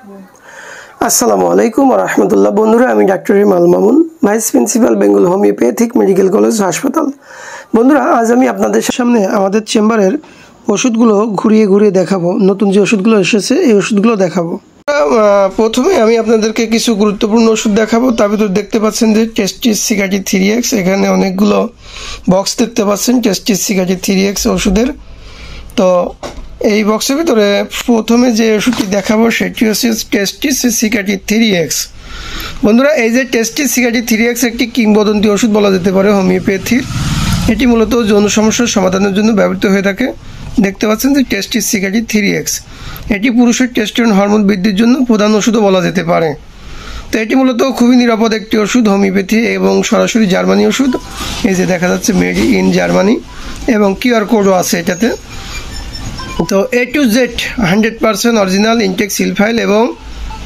আসসালামু আলাইকুম ওয়া রাহমাতুল্লাহ। বন্ধুরা, আমি ডাক্তার Imal Mamun, vice principal Bengal homeopathic medical college হাসপাতাল। বন্ধুরা, আজ আমি আপনাদের সামনে আমাদের চেম্বারের ওষুধগুলো ঘুরিয়ে ঘুরিয়ে দেখাবো। নতুন যে ওষুধগুলো এসেছে এই ওষুধগুলো দেখাবো। প্রথমে আমি আপনাদেরকে কিছু গুরুত্বপূর্ণ ওষুধ দেখাবো। তার ভিতর দেখতে পাচ্ছেন যে টেস্টিস সিকাটি 3X, এখানে অনেকগুলো বক্স দেখতে পাচ্ছেন টেস্টিস সিকাটি 3X ওষুধের। তো এই বক্সের ভিতরে প্রথমে যে ওষুধটি দেখাবো সেটি হচ্ছে টেস্টিস সিকাটি 3X। বন্ধুরা, এই যে টেস্টিস সিকাটি 3X একটি কিংবদন্তি ওষুধ বলা যেতে পারে হোমিওপ্যাথির। এটি মূলত যৌন সমস্যার সমাধানের জন্য ব্যবহৃত হয়ে থাকে। দেখতে পাচ্ছেন যে টেস্টিস সিকাটি 3X, এটি পুরুষের টেস্টোস্টেরন হরমোন বৃদ্ধির জন্য প্রধান ওষুধও বলা যেতে পারে। তো এটি মূলত খুবই নিরাপদ একটি ওষুধ, হোমিওপ্যাথি এবং সরাসরি জার্মানি ওষুধ। এই যে দেখা যাচ্ছে মেড ইন জার্মানি এবং কিউআর কোডও আছে এটাতে। তো A to Z 100% original intact seal file এবং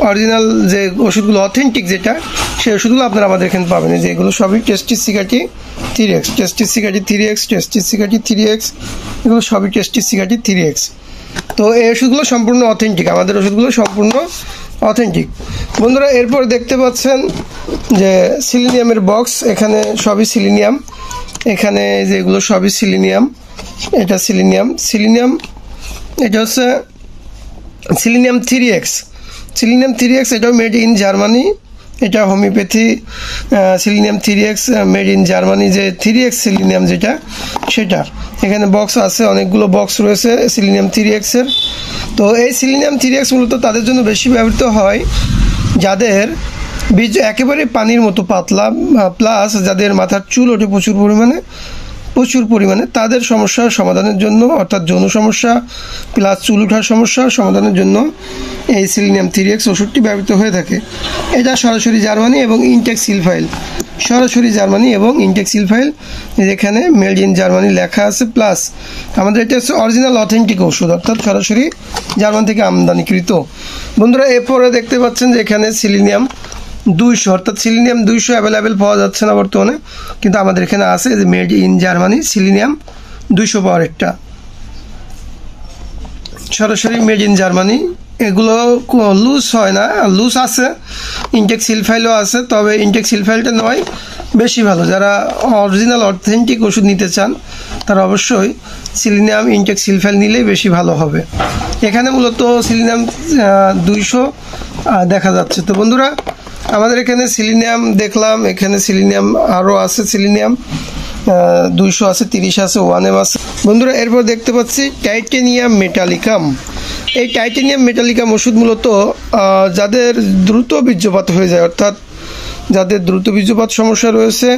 অরিজিনাল যে ওষুধগুলো অথেন্টিক যেটা, সেই ওষুধগুলো আপনারা আমাদের এখানে পাবেন। যে এগুলো সবই টেস্টিস সিকাটি 3X, টেস্টিস সিকাটি 3X, টেস্টিস সিকাটি 3X, এগুলো সবই টেস্টিস সিকাটি 3X। তো এই ওষুধগুলো সম্পূর্ণ অথেন্টিক, আমাদের ওষুধগুলো সম্পূর্ণ অথেন্টিক। বন্ধুরা, এরপর দেখতে পাচ্ছেন যে সিলিনিয়ামের বক্স, এখানে সবই সিলিনিয়াম। এখানে যেগুলো সবই সিলিনিয়াম, এটা সিলিনিয়াম এটা হচ্ছে সিলিনিয়াম 3X। সিলিনিয়াম 3X এটাও মেড ইন জার্মানি, এটা homeopathy selenium 3X made in Germany. যে 3X সিলিনিয়াম যেটা, সেটা এখানে বক্স আছে, অনেকগুলো বক্স রয়েছে সিলিনিয়াম 3X এর। তো এই সিলিনিয়াম 3X মূলত তাদের জন্য বেশি ব্যবহৃত হয় যাদের বীজ একেবারে পানির মতো পাতলা, প্লাস যাদের মাথার চুল ওঠে প্রচুর পরিমাণে, তাদের সমস্যার সমাধানের জন্য, অর্থাৎ যৌন সমস্যা প্লাস চুল ওঠার সমস্যার সমাধানের জন্য এই সিলিনিয়াম 3X ওষুধটি ব্যবহৃত হয়ে থাকে। এটা সরাসরি জার্মানি এবং ইনটেক সিল ফাইল, সরাসরি জার্মানি এবং ইনটেক সিল ফাইল, যেখানে মেড ইন জার্মানি লেখা আছে। প্লাস আমাদের এটা হচ্ছে অরিজিনাল অথেন্টিক ওষুধ, অর্থাৎ সরাসরি জার্মান থেকে আমদানিকৃত। বন্ধুরা, এরপরে দেখতে পাচ্ছেন যে এখানে সিলিনিয়াম 200, অর্থাৎ সিলিনিয়াম 200 অ্যাভেলেবেল পাওয়া যাচ্ছে না বর্তমানে, কিন্তু আমাদের এখানে আছে যে মেড ইন জার্মানি সিলিনিয়াম 200 পাওয়ারেরটা, সরাসরি মেড ইন জার্মানি। এগুলো লুজ হয় না, লুজ আছে, ইনটেক সিল ফাইলও আছে, তবে ইনটেক সিল ফাইলটা নয় বেশি ভালো। যারা অরিজিনাল অথেন্টিক ওষুধ নিতে চান তারা অবশ্যই সিলিনিয়াম ইনটেক সিল ফাইল নিলেই বেশি ভালো হবে। এখানে মূলত সিলিনিয়াম 200 দেখা যাচ্ছে। তো বন্ধুরা, আমাদের এখানে সিলিনিয়াম দেখলাম, এখানে সিলিনিয়াম আরও আছে, সিলিনিয়াম 200 আছে, 30 আছে, 1M আছে। বন্ধুরা, এরপর দেখতে পাচ্ছি টাইটেনিয়াম মেটালিকাম। এই টাইটেনিয়াম মেটালিকাম ওষুধ মূলত যাদের দ্রুত বীর্যপাত হয়ে যায়, অর্থাৎ যাদের দ্রুত বীর্যপাত সমস্যা রয়েছে,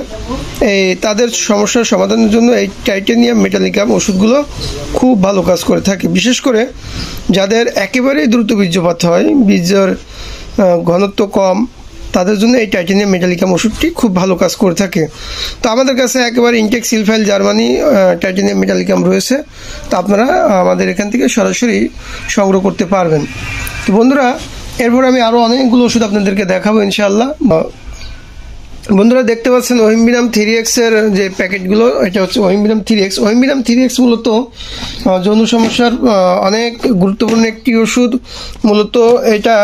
তাদের সমস্যার সমাধানের জন্য এই টাইটেনিয়াম মেটালিকাম ওষুধগুলো খুব ভালো কাজ করে থাকে। বিশেষ করে যাদের একেবারেই দ্রুত বীর্যপাত হয়, বীর্যের ঘনত্ব কম, তাদের জন্য এই টাইটেনিয়াম মেটালিকাম ওষুধটি খুব ভালো কাজ করে থাকে। তো আমাদের কাছে একেবারে intact seal file Germany titanium metallicum রয়েছে, তো আপনারা আমাদের এখান থেকে সরাসরি সংগ্রহ করতে পারবেন। তো বন্ধুরা, এরপর আমি আরও অনেকগুলো ওষুধ আপনাদেরকে দেখাবো ইনশাআল্লাহ। বন্ধুরা, দেখতে পাচ্ছেন ওহিমবিনাম 3X এর যে প্যাকেটগুলো, এটা হচ্ছে ওহিমবিনাম 3X। ওহিমবিনাম 3X মূলত যৌন সমস্যার অনেক গুরুত্বপূর্ণ একটি ওষুধ। মূলত এটা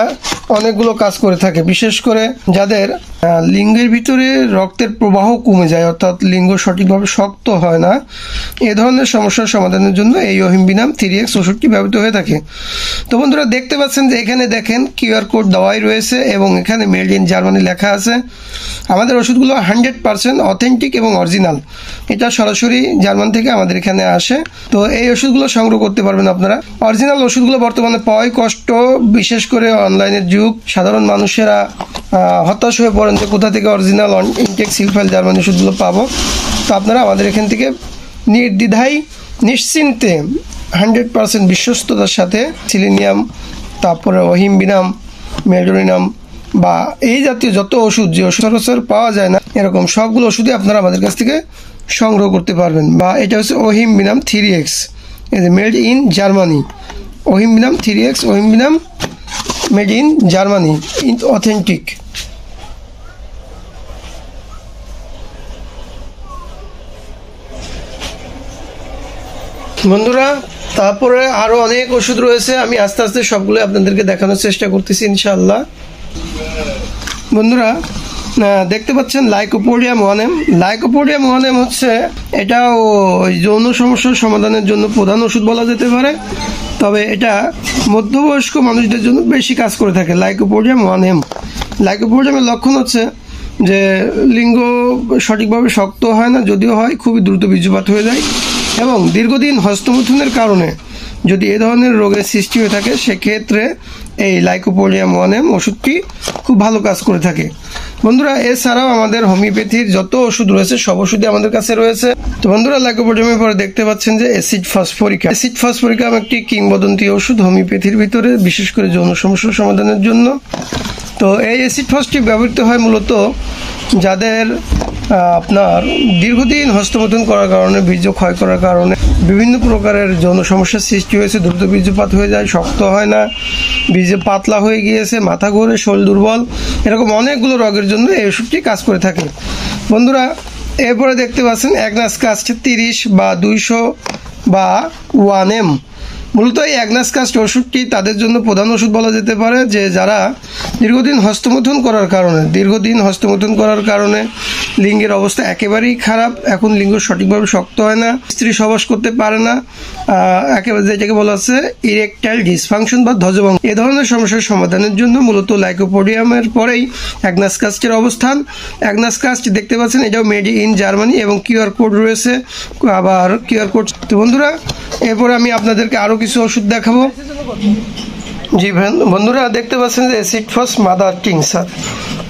অনেকগুলো কাজ করে থাকে, বিশেষ করে যাদের লিঙ্গের ভিতরে রক্তের প্রবাহ কমে যায়, অর্থাৎ লিঙ্গ সঠিকভাবে শক্ত হয় না, এ ধরনের সমস্যার সমাধানের জন্য এই ওহিমবিনাম 3X ওষুধটি ব্যবহৃত হয়ে থাকে। তো বন্ধুরা, দেখতে পাচ্ছেন যে এখানে দেখেন কিউআর কোড দেওয়াই রয়েছে এবং এখানে মেড ইন জার্মানি লেখা আছে। আমাদের ওষুধগুলো 100% অথেন্টিক এবং অরিজিনাল, এটা সরাসরি জার্মান থেকে আমাদের এখানে আসে। তো এই ওষুধগুলো সংগ্রহ করতে পারবেন আপনারা। অরিজিনাল ওষুধগুলো বর্তমানে পাওয়াই কষ্ট, বিশেষ করে অনলাইনের যুগ, সাধারণ মানুষেরা হতাশ হয়ে পড়েন যে কোথা থেকে original intact seal file Germany ওষুধগুলো পাবো। তো আপনারা আমাদের এখান থেকে নির্দ্বিধায় নিশ্চিন্তে 100% বিশ্বস্ততার সাথে সিলিনিয়াম, তারপরে ওহিমবিনাম, মেডোনিনাম বা এই জাতীয় যত ওষুধ, যে ওষুধ সচরাচর পাওয়া যায় না, এরকম সবগুলো ওষুধই আপনারা আমাদের কাছ থেকে সংগ্রহ করতে পারবেন। বা এটা হচ্ছে ওহিমবিনাম 3X, এই যে made in Germany, yohimbinum 3X, yohimbinum made in Germany, authentic. বন্ধুরা, তারপরে আরও অনেক ওষুধ রয়েছে, আমি আস্তে আস্তে সবগুলো আপনাদেরকে দেখানোর চেষ্টা করতেছি ইনশাআল্লাহ। বন্ধুরা দেখতে পাচ্ছেন লাইকোপোডিয়াম 1M। লাইকোপোডিয়াম 1M হচ্ছে এটাও যৌন সমস্যার সমাধানের জন্য প্রধান ওষুধ বলা যেতে পারে, তবে এটা মধ্যবয়স্ক মানুষদের জন্য বেশি কাজ করে থাকে। Lycopodium 1M। লাইকোপোডিয়ামের লক্ষণ হচ্ছে যে লিঙ্গ সঠিকভাবে শক্ত হয় না, যদিও হয় খুবই দ্রুত বীর্যপাত হয়ে যায়, এবং দীর্ঘদিন হস্তমৈথুনের কারণে যদি এ ধরনের রোগের সৃষ্টি হয়ে থাকে সেক্ষেত্রে এই লাইকোপোডিয়াম 1M ওষুধটি খুব ভালো কাজ করে থাকে। বন্ধুরা এছাড়াও আমাদের হোমিওপ্যাথির যত ওষুধ রয়েছে সব ওষুধই আমাদের কাছে রয়েছে। তো বন্ধুরা লাইকোপোডিয়ামের পরে দেখতে পাচ্ছেন যে অ্যাসিড ফসফরিকা। অ্যাসিড ফসফরিকা একটি কিংবদন্তি ওষুধ হোমিওপ্যাথির ভিতরে, বিশেষ করে যৌন সমস্যার সমাধানের জন্য। তো এই অ্যাসিড ফসটি ব্যবহৃত হয় মূলত যাদের আপনার দীর্ঘদিন হস্তমৈথুন করার কারণে, বীর্য ক্ষয় করার কারণে বিভিন্ন প্রকারের যৌন সমস্যার সৃষ্টি হয়েছে, দ্রুত বীর্যপাত হয়ে যায়, শক্ত হয় না, বীর্য পাতলা হয়ে গিয়েছে, মাথা ঘোরে, শরীর দুর্বল, এরকম অনেকগুলো রোগের জন্য এই ওষুধটি কাজ করে থাকে। বন্ধুরা এরপরে দেখতে পাচ্ছেন অ্যাগনাস কাস্ট 30 বা 200 বা 1M। মূলত এই অ্যাগনাস কাস্ট ওষুধটি তাদের জন্য প্রধান ওষুধ বলা যেতে পারে যে যারা দীর্ঘদিন হস্তমৈথুন করার কারণে লিঙ্গের অবস্থা একেবারেই খারাপ, এখন লিঙ্গ সঠিকভাবে শক্ত হয় না, স্ত্রী সহবাস করতে পারে না, একেবারে যেটাকে বলা হচ্ছে ইরেকটাইল ডিসফাংশন বা ধ্বজভঙ্গ, এ ধরনের সমস্যার সমাধানের জন্য মূলত লাইকোপোডিয়ামের পরেই অ্যাগনাস কাস্টের অবস্থান। অ্যাগনাস কাস্ট দেখতে পাচ্ছেন এটাও মেড ইন জার্মানি এবং কিউআর কোড রয়েছে, আবার কিউআর কোড। তো বন্ধুরা এরপরে আমি আপনাদেরকে আরও কিছু ওষুধ দেখাবো। জি বন্ধুরা দেখতে পাচ্ছেন যে অ্যাসিড ফস মাদার টিংসার।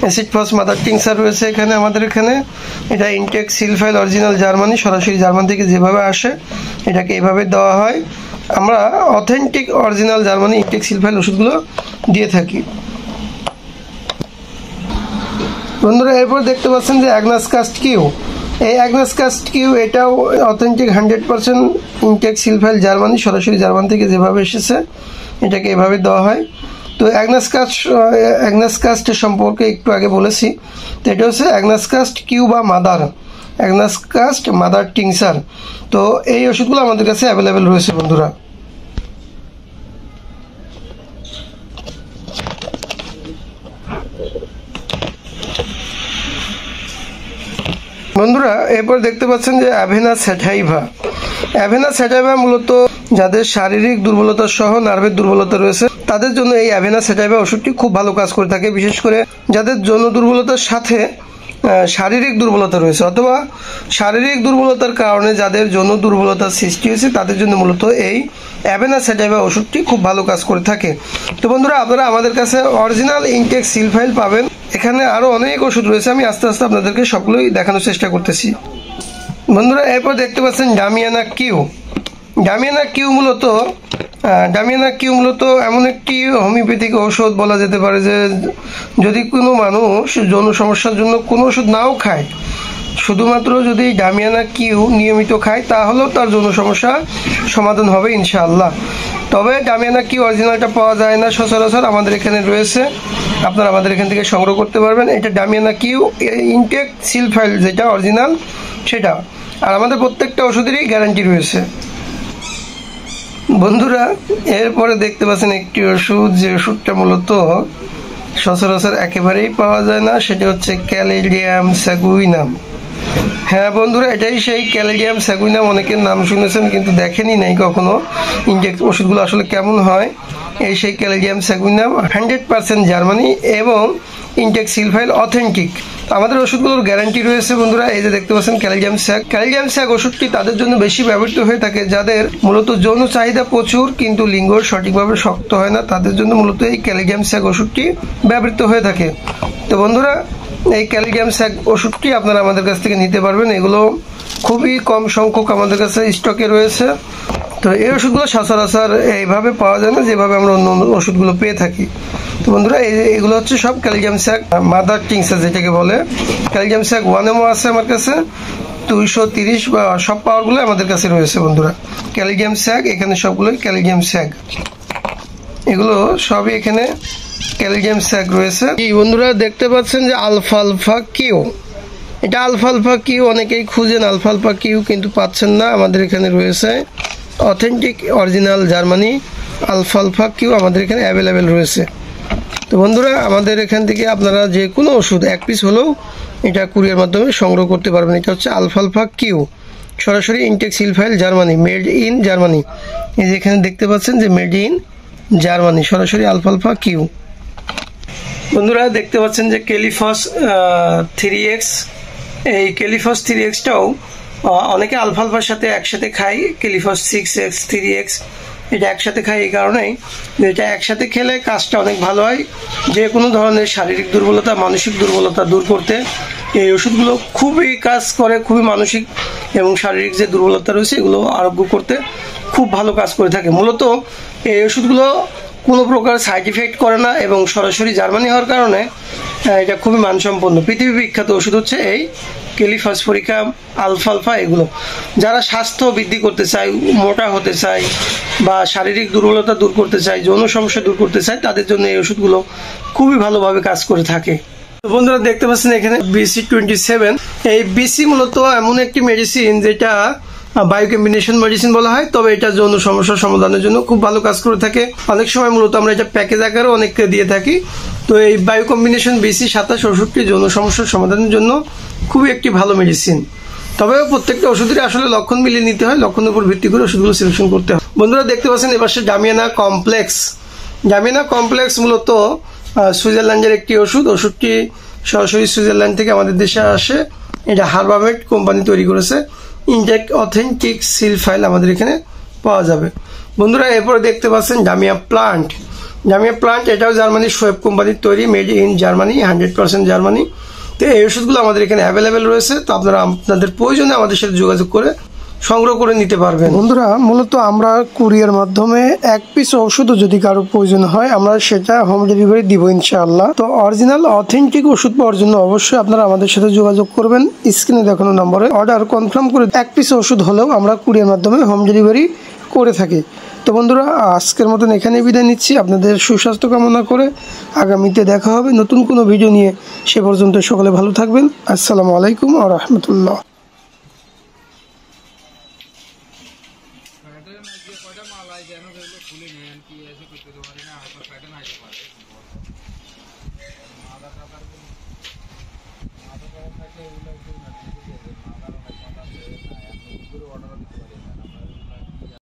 অ্যাসিড ফস মাদার টিংসার রয়েছে এখানে আমাদের এখানে। এটা ইনটেক সিলফাইল অরিজিনাল জার্মানি, সরাসরি জার্মান থেকে যেভাবে আসে এটাকে এভাবে দেওয়া হয়। আমরা অথেন্টিক অরিজিনাল জার্মানি ইনটেক সিলফাইল ওষুধগুলো দিয়ে থাকি। বন্ধুরা এরপর দেখতে পাচ্ছেন যে অ্যাগনাস কাস্ট কিউ। এই অ্যাগনাস কাস্ট কিউ এটাও অথেন্টিক 100% ইনটেক সিলফাইল জার্মানি, সরাসরি জার্মান থেকে যেভাবে এসেছে এটাকে এভাবে দেওয়া হয়। তো অ্যাগনাস কাস্টের সম্পর্কে একটু আগে বলেছি। তো এটা হচ্ছে অ্যাগনাস কাস্ট কিউ বা mother, agnus caste mother tincture. তো এই ওষুধগুলো আমাদের কাছে অ্যাভেলেবেল রয়েছে বন্ধুরা। বন্ধুরা এরপর দেখতে পাচ্ছেন যে অ্যাভেনা স্যাটাইভা। অ্যাভেনা স্যাটাইভা মূলত যাদের শারীরিক দুর্বলতা সহ নার্ভের দুর্বলতা রয়েছে তাদের জন্য এই অ্যাভেনা স্যাটাইভা ওষুধটি খুব ভালো কাজ করে থাকে, বিশেষ করে যাদের যৌন দুর্বলতার সাথে শারীরিক দুর্বলতা রয়েছে অথবা শারীরিক দুর্বলতার কারণে যাদের যৌন দুর্বলতার সৃষ্টি হয়েছে তাদের জন্য মূলত এই অ্যাভেনা স্যাটাইভা ওষুধটি খুব ভালো কাজ করে থাকে। তো বন্ধুরা আপনারা আমাদের কাছে অরিজিনাল ইনটেক সিলফাইল পাবেন। এখানে আরও অনেক ওষুধ রয়েছে, আমি আস্তে আস্তে আপনাদেরকে সবগুলোই দেখানোর চেষ্টা করতেছি। বন্ধুরা এরপর দেখতে পাচ্ছেন ডামিয়ানা কিউ। ডামিয়ানা কিউ মূলত এমন একটি হোমিওপ্যাথিক ঔষধ বলা যেতে পারে যে যদি কোনো মানুষ যৌন সমস্যার জন্য কোনো ওষুধ নাও খায়, শুধুমাত্র যদি ডামিয়ানা কিউ নিয়মিত খায় তাহলেও তার যৌন সমস্যা সমাধান হবে ইনশাআল্লাহ। তবে ডামিয়ানা কিউ অরিজিনালটা পাওয়া যায় না সচরাচর, আমাদের এখানে রয়েছে, আপনারা আমাদের এখান থেকে সংগ্রহ করতে পারবেন। এটা ডামিয়ানা কিউ ইনটেক সিলফাইল যেটা অরিজিনাল সেটা, আর আমাদের প্রত্যেকটা ওষুধেরই গ্যারান্টি রয়েছে। বন্ধুরা এরপরে দেখতে পাচ্ছেন একটি ওষুধ, যে ওষুধটা মূলত সচরাচর একেবারেই পাওয়া যায় না, সেটা হচ্ছে ক্যালেডিয়াম স্যাগুইনাম। হ্যাঁ বন্ধুরা এটাই সেই ক্যালেডিয়াম স্যাগুইনাম। অনেকের নাম শুনেছেন কিন্তু দেখেনি নাই কখনো ইনটেক ওষুধগুলো আসলে কেমন হয়। এই সেই ক্যালেডিয়াম স্যাগুইনাম 100% জার্মানি এবং ইনটেক সিলফাইল অথেন্টিক। আমাদের ওষুধগুলোর গ্যারান্টি রয়েছে বন্ধুরা। এই যে দেখতে পাচ্ছেন ক্যালেডিয়াম স্যাগ ওষুধটি তাদের জন্য বেশি ব্যবহৃত হয়ে থাকে যাদের মূলত যৌন চাহিদা প্রচুর কিন্তু লিঙ্গ সঠিকভাবে শক্ত হয় না, তাদের জন্য মূলত এই ক্যালেডিয়াম স্যাগ ওষুধটি ব্যবহৃত হয়ে থাকে। তো বন্ধুরা এই ক্যালেডিয়াম স্যাগ ওষুধটি আপনারা আমাদের কাছ থেকে নিতে পারবেন, এগুলো খুবই কম সংখ্যক আমাদের কাছে স্টকে রয়েছে। তো এই ওষুধগুলো সচরাচর এইভাবে পাওয়া যায় না যেভাবে আমরা অন্য ওষুধগুলো পেয়ে থাকি। তো বন্ধুরা এগুলো হচ্ছে সব ক্যালজিয়াম স্যাগ মাদার টিংসার যেটাকে বলে। ক্যালজিয়াম স্যাগ 1MO আছে আমার কাছে, 230 বা সব পাওয়ারগুলো আমাদের কাছে রয়েছে বন্ধুরা। ক্যালজিয়াম স্যাগ এখানে সবগুলোই ক্যালজিয়াম স্যাগ, এগুলো সবই এখানে ক্যালজিয়াম স্যাগ রয়েছে। এই বন্ধুরা দেখতে পাচ্ছেন যে আলফা কিউ। এটা আলফা কিউ অনেকেই খুঁজেন আলফা কিউ কিন্তু পাচ্ছেন না, আমাদের এখানে রয়েছে অথেন্টিক অরিজিনাল জার্মানি আলফালফা কিউ আমাদের এখানে অ্যাভেলেবেল রয়েছে। তো বন্ধুরা, আমাদের এখান থেকে আপনারা যে কোনো ওষুধ 1 পিস হলেও এটা কুরিয়ার মাধ্যমে সংগ্রহ করতে পারবেন। এটা হচ্ছে আলফালফা কিউ, সরাসরি ইনটেক সিলফাইল জার্মানি, মেড ইন জার্মানি। এই যে এখানে দেখতে পাচ্ছেন যে মেড ইন জার্মানি, সরাসরি আলফালফা কিউ। বন্ধুরা দেখতে পাচ্ছেন যে কেলিফস 3x, এই কেলিফস 3xটাও অনেকে আলফালফার সাথে একসাথে খায়। কেলিফস 6x 3x এটা একসাথে খায় এই কারণেই, এটা একসাথে খেলে কাজটা অনেক ভালো হয়। যে কোনো ধরনের শারীরিক দুর্বলতা, মানসিক দুর্বলতা দূর করতে এই ওষুধগুলো খুবই কাজ করে, খুবই মানসিক এবং শারীরিক যে দুর্বলতা রয়েছে এগুলো আরোগ্য করতে খুব ভালো কাজ করে থাকে। মূলত এই ওষুধগুলো কোনো প্রকার সাইড ইফেক্ট করে না এবং সরাসরি জার্মানি হওয়ার কারণে এটা খুবই মানসম্পন্ন। পৃথিবী বিখ্যাত ওষুধ হচ্ছে এই কেলিফসফরিকা, আলফালফা। এগুলো যারা স্বাস্থ্য বৃদ্ধি করতে চায়, মোটা হতে চায় বা শারীরিক দুর্বলতা দূর করতে চায়, যৌন সমস্যা দূর করতে চায়, তাদের জন্য এই ওষুধগুলো খুবই ভালোভাবে কাজ করে থাকে। তো বন্ধুরা দেখতে পাচ্ছেন এখানে BC27। এই বিসি মূলত এমন একটি মেডিসিন যেটা বায়ো কম্বিনেশন মেডিসিন বলা হয়, তবে এটা যৌন সমস্যার সমাধানের জন্য খুব ভালো কাজ করে থাকে। অনেক সময় মূলত আমরা এটা প্যাকেজ আকারে অনেককে দিয়ে থাকি। তো এই বায়ো কম্বিনেশন BC27 যৌন সমস্যার সমাধানের জন্য খুবই একটি ভালো মেডিসিন। তবে প্রত্যেকটা ওষুধেরই আসলে লক্ষণ মিলিয়ে নিতে হয়, লক্ষণের উপর ভিত্তি করে ওষুধগুলো সিলেকশন করতে হয়। বন্ধুরা দেখতে পাচ্ছেন এপাশে জামিয়ানা কমপ্লেক্স। জামিয়ানা কমপ্লেক্স মূলত সুইজারল্যান্ডের একটি ওষুধ। ওষুধটি সরাসরি সুইজারল্যান্ড থেকে আমাদের দেশে আসে। এটা হার্বামেড কোম্পানি তৈরি করেছে। ইনটেক অথেন্টিক সিলফাইল আমাদের এখানে পাওয়া যাবে। বন্ধুরা এরপরে দেখতে পাচ্ছেন জামিয়া প্লান্ট। জামিয়া প্লান্ট এটাও জার্মানির শোয়েব কোম্পানির তৈরি, মেড ইন জার্মানি, 100% জার্মানি। তো এই ওষুধগুলো আমাদের এখানে অ্যাভেলেবেল রয়েছে। তো আপনারা আপনাদের প্রয়োজনে আমাদের সাথে যোগাযোগ করে সংগ্রহ করে নিতে পারবেন। বন্ধুরা মূলত আমরা কুরিয়ার মাধ্যমে 1 পিস ওষুধও যদি কারো প্রয়োজন হয় আমরা সেটা হোম ডেলিভারি দিব ইনশাআল্লাহ। তো অরিজিনাল অথেন্টিক ওষুধ পাওয়ার জন্য অবশ্যই আপনারা আমাদের সাথে যোগাযোগ করবেন। স্ক্রিনে দেখানো নম্বরে অর্ডার কনফার্ম করে 1 পিস ওষুধ হলেও আমরা কুরিয়ার মাধ্যমে হোম ডেলিভারি করে থাকি। তো বন্ধুরা আজকের মতন এখানে বিদায় নিচ্ছি, আপনাদের সুস্বাস্থ্য কামনা করে আগামীতে দেখা হবে নতুন কোনো ভিডিও নিয়ে। সে পর্যন্ত সকলে ভালো থাকবেন। আসসালামু আলাইকুম ওয়া রাহমাতুল্লাহ।